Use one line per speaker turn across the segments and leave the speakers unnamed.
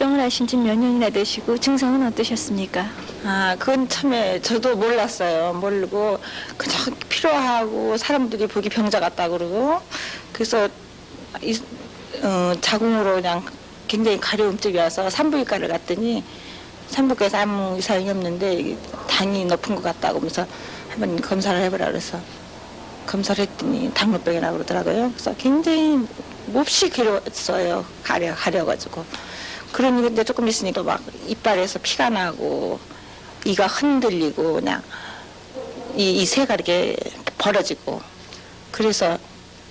당뇨병을 앓으신 지 몇 년이나 되시고 증상은 어떠셨습니까?
그건 처음에 저도 몰랐어요. 모르고 그냥 필요하고 사람들이 보기 병자 같다 그러고 그래서 자궁으로 그냥 굉장히 가려운 쪽이 와서 산부인과를 갔더니 산부인과에서 아무 이상이 없는데 당이 높은 것 같다고 하면서 한번 검사를 해보라 그래서 검사를 했더니 당뇨병이라고 그러더라고요. 그래서 굉장히 몹시 괴로웠어요. 가려가지고. 그러니 근데 조금 있으니까 막 이빨에서 피가 나고 이가 흔들리고 그냥 이 새가 이렇게 벌어지고 그래서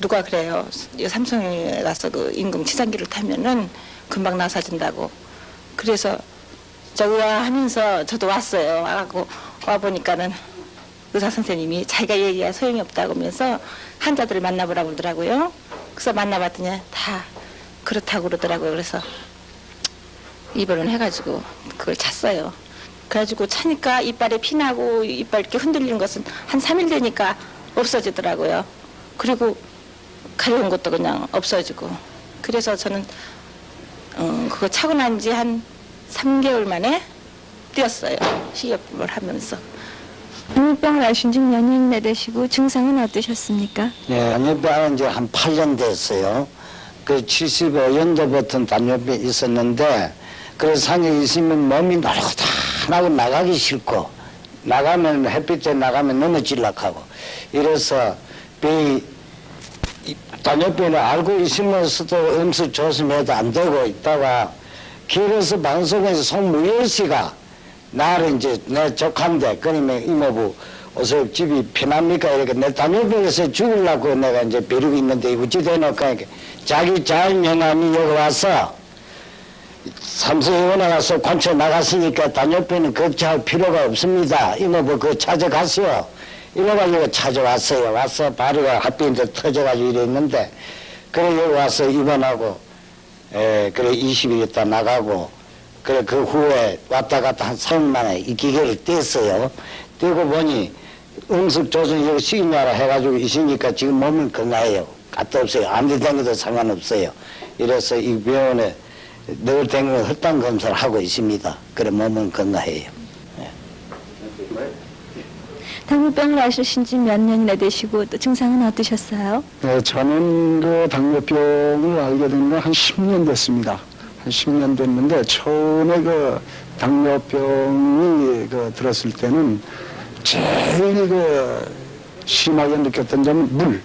누가 그래요. 삼성에 가서 그 인공 치장기를 타면은 금방 나사진다고. 그래서 저 의아하면서 저도 왔어요. 와갖고 와보니까는 의사 선생님이 자기가 얘기가 소용이 없다고 하면서 환자들을 만나보라고 그러더라고요. 그래서 만나봤더니 다 그렇다고 그러더라고요. 그래서 입원을 해가지고 그걸 찼어요. 그래가지고 차니까 이빨에 피나고 이빨 이렇게 흔들리는 것은 한 3일 되니까 없어지더라고요. 그리고 가려운 것도 그냥 없어지고. 그래서 저는 그거 차고 난 지 한 3개월 만에 뛰었어요. 식이요법을 하면서.
당뇨병을 앓으신 지 몇 년이나 되시고 증상은 어떠셨습니까?
예, 당뇨병은 이제 한 8년 됐어요. 그 75년도부터 당뇨병이 있었는데, 그래서 상에 있으면 몸이 노릇하고 나가기 싫고, 나가면 햇빛에 나가면 넘어질락하고, 이래서 당뇨병을 알고 있으면서도 음식 조심해도 안 되고 있다가, 길에서 방송에서 송무열 씨가 나를 이제 내 조카인데, 그러면 이모부, 어서 집이 편합니까? 이렇게 내 당뇨병에서 죽으려고 내가 이제 벼르고 있는데, 어찌 되노까? 자기 자연명함이 여기 와서, 삼성의원에 가서 관쳐 나갔으니까 당뇨병은 걱정할 필요가 없습니다. 이모부 그거 찾아가세요. 이래가지고 찾아왔어요. 와서 바로가 핫빈 이제 터져가지고 이랬는데, 그래 여기 와서 입원하고, 그래 20일 있다 나가고, 그래 그 후에 왔다 갔다 한 3일 만에 이 기계를 뗐어요. 떼고 보니 음식 조절 여기 식이냐라 해가지고 있으니까 지금 몸은 건강해요. 갖다 없어요. 아무리 댕겨도 상관없어요. 이래서 이 병원에 늘 댕기는 혈당 검사를 하고 있습니다. 그래 몸은 건강해요.
당뇨병을 앓으신 지 몇 년이나 되시고 또 증상은 어떠셨어요?
네, 저는 그 당뇨병을 알게 된 건 한 10년 됐습니다. 한 10년 됐는데 처음에 그 당뇨병이 들었을 때는 제일 심하게 느꼈던 점은 물.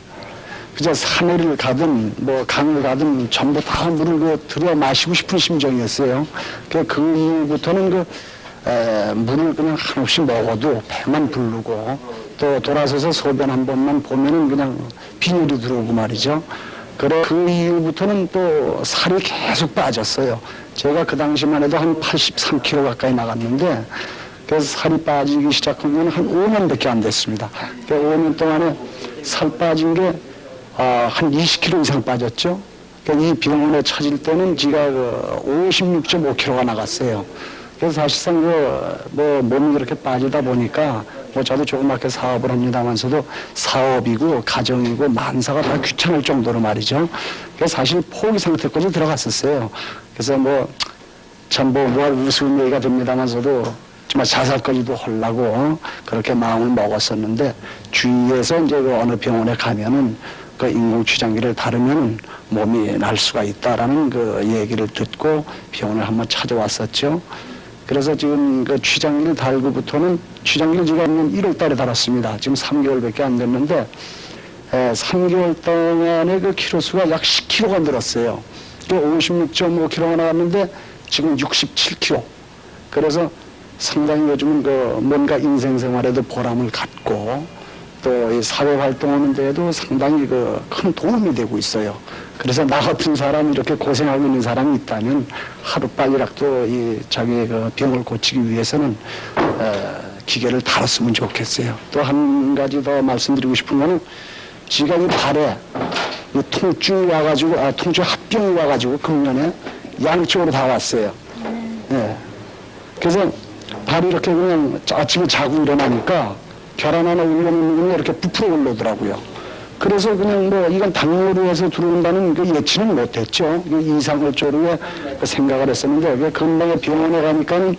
그저 산에를 가든 뭐 강을 가든 전부 다 물을 들어 마시고 싶은 심정이었어요. 그 이후부터는 물을 그냥 한없이 먹어도 배만 부르고 또 돌아서서 소변 한 번만 보면은 그냥 빈혈이 들어오고 말이죠. 그래 그 이후부터는 또 살이 계속 빠졌어요. 제가 그 당시만 해도 한 83kg 가까이 나갔는데 그래서 살이 빠지기 시작한 건 한 5년밖에 안 됐습니다. 그 5년 동안에 살 빠진 게 한 20kg 이상 빠졌죠. 이 병원에 찾을 때는 제가 56.5kg가 나갔어요. 그래서 사실상 몸이 그렇게 빠지다 보니까 저도 조그맣게 사업을 합니다만서도 사업이고 가정이고 만사가 다 귀찮을 정도로 말이죠. 그래서 사실 포기 상태까지 들어갔었어요. 그래서 전부 우스운 얘기가 됩니다만서도 정말 자살까지도 하려고 그렇게 마음을 먹었었는데 주위에서 이제 어느 병원에 가면은 그 인공취장기를 다루면 몸이 날 수가 있다라는 얘기를 듣고 병원을 한번 찾아왔었죠. 그래서 지금 취장기를 달고부터는 취장기를 제가 1월 달에 달았습니다. 지금 3개월밖에 안 됐는데 3개월 동안에 키로수가 약 10kg가 늘었어요. 56.5kg가 나왔는데 지금 67kg. 그래서 상당히 요즘은 뭔가 인생 생활에도 보람을 갖고 또 이 사회 활동하는 데에도 상당히 큰 도움이 되고 있어요. 그래서 나 같은 사람이 이렇게 고생하고 있는 사람이 있다면 하루빨리라도 자기의 병을 고치기 위해서는 기계를 다뤘으면 좋겠어요. 또 한 가지 더 말씀드리고 싶은 거는 지가 이 발에 이 통증이 와가지고 통증 합병이 와가지고 금년에 양쪽으로 다 왔어요. 네. 그래서 발이 이렇게 그냥 아침에 자고 일어나니까 계란 하나 올려놓는 게 이렇게 부풀어 올라오더라고요. 그래서 그냥 뭐 이건 당뇨로 해서 들어온다는 그 예치는 못했죠. 이상할 쪽으로 생각을 했었는데 그 근방에 병원에 가니까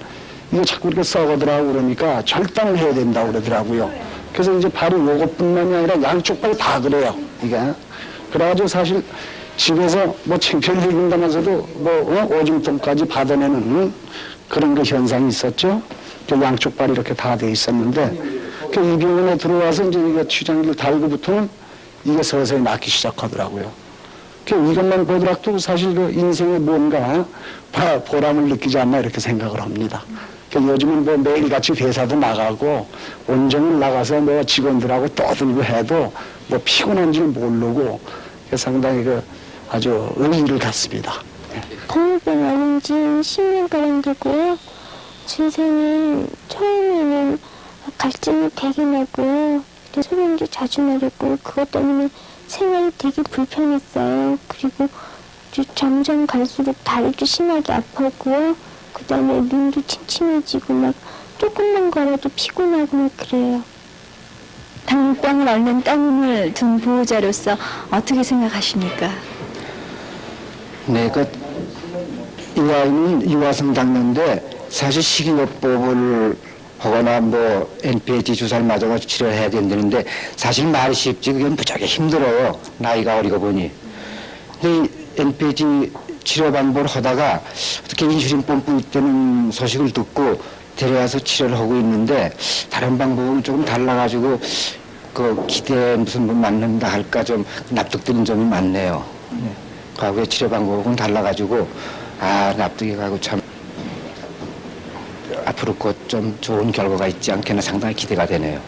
이게 자꾸 이렇게 썩어더라고 그러니까 절단을 해야 된다고 그러더라고요. 그래서 이제 바로 요것뿐만이 아니라 양쪽 발 다 그래요. 이게. 그래가지고 사실 집에서 뭐 창피를 입는다면서도 뭐 오줌통까지 받아내는 그런 그 현상이 있었죠. 그 양쪽 발이 이렇게 다 돼 있었는데 그 이 병원에 들어와서 이제 이거 취장기를 달고부터는 이게 서서히 낫기 시작하더라고요. 그 이것만 보더라도 사실 그 인생에 뭔가 보람을 느끼지 않나 이렇게 생각을 합니다. 그 요즘은 뭐 매일같이 회사도 나가고 온종일 나가서 뭐 직원들하고 떠들고 해도 뭐 피곤한지는 모르고 상당히 그 아주 의의를 갖습니다.
당뇨병 앓은 지 10년가량 되고요. 증상은 처음에는 갈증이 되게 나고요. 소변도 자주 마렵고 그것 때문에 생활이 되게 불편했어요. 그리고 점점 갈수록 다리도 심하게 아팠고요. 그 다음에 눈도 침침해지고 막 조금만 걸어도 피곤하고 막 그래요.
당뇨병을 앓는 따님을 둔 보호자로서 어떻게 생각하십니까?
네, 이 아이는 유아성 당뇨인데 사실 식이요법을 하거나 뭐 NPH 주사를 맞아서 치료를 해야 된다는데 사실 말이 쉽지 그게 무지하게 힘들어요. 나이가 어리고 보니. 근데 이 NPH 치료 방법을 하다가 어떻게 인슐린 펌프 있다는 소식을 듣고 데려와서 치료를 하고 있는데 다른 방법은 조금 달라가지고 그 기대에 무슨 뭐 맞는다 할까 좀 납득되는 점이 많네요. 과거의 치료 방법은 달라가지고 납득이 가고 참 앞으로 곧 좀 좋은 결과가 있지 않겠나 상당히 기대가 되네요.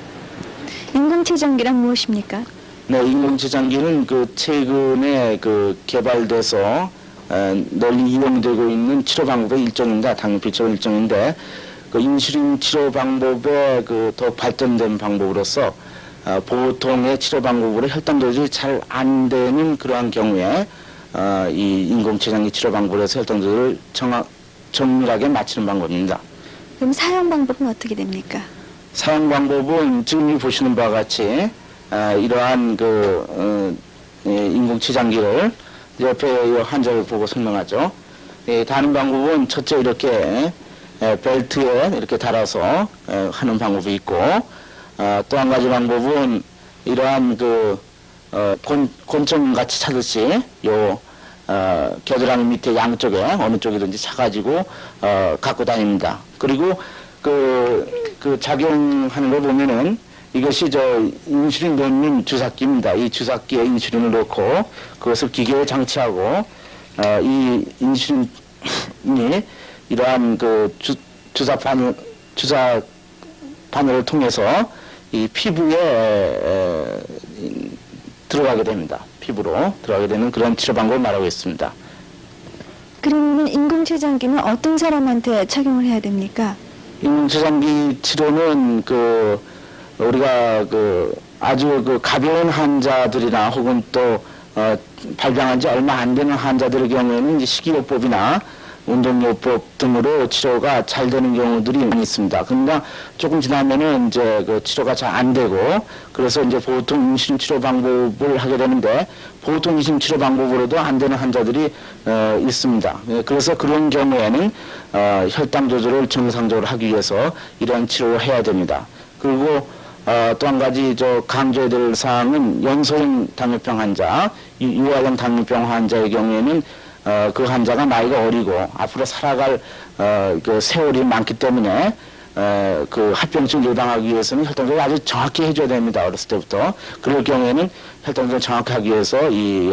인공체전기란 무엇입니까?
네, 인공체장기는 그 최근에 그 개발돼서 널리 이용되고 있는 치료 방법의 일종입니다. 당뇨병 치료 일종인데 그 인슐린 치료 방법의 그 더 발전된 방법으로서 보통의 치료 방법으로 혈당 조절이 잘 안 되는 그러한 경우에 이 인공체장기 치료 방법에서 혈당 조절을 정밀하게 맞추는 방법입니다.
그럼 사용 방법은 어떻게 됩니까?
사용 방법은 지금 보시는 바와 같이 이러한 그 인공체장기를 옆에 이 환자를 보고 설명하죠. 다른 방법은 첫째 이렇게 벨트에 이렇게 달아서 하는 방법이 있고 또 한 가지 방법은 이러한 그 곤충 같이 차듯이 요 겨드랑이 밑에 양쪽에 어느 쪽이든지 차가지고 갖고 다닙니다. 그리고 그 작용하는 걸 보면은 이것이 인슐린 넣는 주사기입니다. 이 주사기에 인슐린을 넣고 그것을 기계에 장치하고 이 인슐린이 이러한 그 주사 바늘을 통해서 이 피부에 들어가게 됩니다. 피부로 들어가게 되는 그런 치료 방법을 말하고 있습니다.
그러면 인공체전기는 어떤 사람한테 착용을 해야 됩니까?
인공체장기 치료는 우리가 아주 가벼운 환자들이나 혹은 또 발병한 지 얼마 안 되는 환자들의 경우에는 이제 식이요법이나 운동요법 등으로 치료가 잘 되는 경우들이 있습니다. 그러나 조금 지나면은 이제 그 치료가 잘 안 되고 그래서 이제 보통 인슐린 치료 방법을 하게 되는데 보통 인슐린 치료 방법으로도 안 되는 환자들이 있습니다. 그래서 그런 경우에는 혈당 조절을 정상적으로 하기 위해서 이러한 치료를 해야 됩니다. 그리고 또 한 가지 강조해야 될 사항은 연소형 당뇨병 환자, 유아형 당뇨병 환자의 경우에는 그 환자가 나이가 어리고 앞으로 살아갈 그 세월이 많기 때문에 그 합병증을 예방하기 위해서는 혈당 조절을 아주 정확히 해줘야 됩니다. 어렸을 때부터. 그럴 경우에는 혈당 조절을 정확히 하기 위해서 이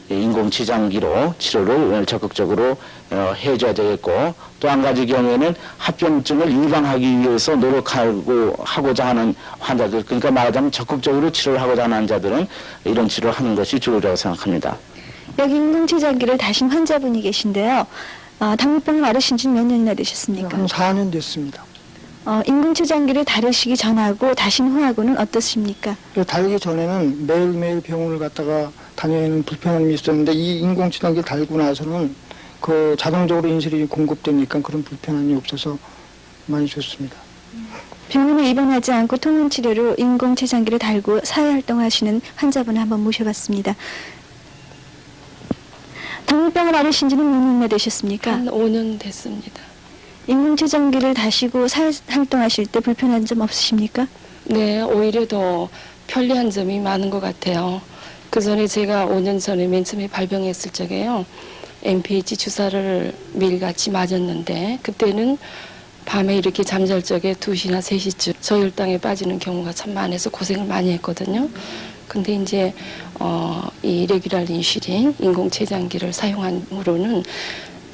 인공치장기로 치료를 적극적으로 해줘야 되겠고 또 한 가지 경우에는 합병증을 예방하기 위해서 노력하고자 하는 환자들, 그러니까 말하자면 적극적으로 치료를 하고자 하는 환자들은 이런 치료를 하는 것이 좋으라고 생각합니다.
여기 인공체전기를 다신 환자분이 계신데요. 당뇨병을 앓으신 지 몇 년이나 되셨습니까?
한 4년 됐습니다.
인공체전기를 다루시기 전하고 다신 후하고는 어떻습니까?
달기 전에는 매일매일 병원을 갔다가 다니는 불편함이 있었는데 이 인공지능기 달고 나서는 그 자동적으로 인슐린이 공급되니까 그런 불편함이 없어서 많이 좋습니다.
병원에 입원하지 않고 통원 치료로 인공췌장기를 달고 사회활동하시는 환자분을 한번 모셔봤습니다. 당뇨병을 앓으신 지는 몇 년이나 되셨습니까?
한 5년 됐습니다.
인공췌장기를 다시고 사회활동하실 때 불편한 점 없으십니까?
네, 오히려 더 편리한 점이 많은 것 같아요. 그 전에 제가 5년 전에 맨 처음에 발병했을 적에요. MPH 주사를 매일같이 맞았는데 그때는 밤에 이렇게 잠잘 적에 2시나 3시쯤 저혈당에 빠지는 경우가 참 많아서 고생을 많이 했거든요. 근데 이제 이 레귤랄 인슐린 인공췌장기를 사용함으로는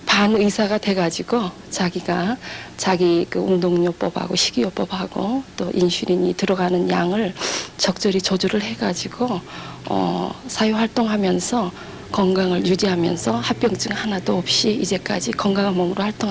반의사가 돼가지고 자기가 자기 그 운동요법하고 식이요법하고 또 인슐린이 들어가는 양을 적절히 조절을 해가지고 사회활동하면서 건강을 유지하면서 합병증 하나도 없이 이제까지 건강한 몸으로 활동하고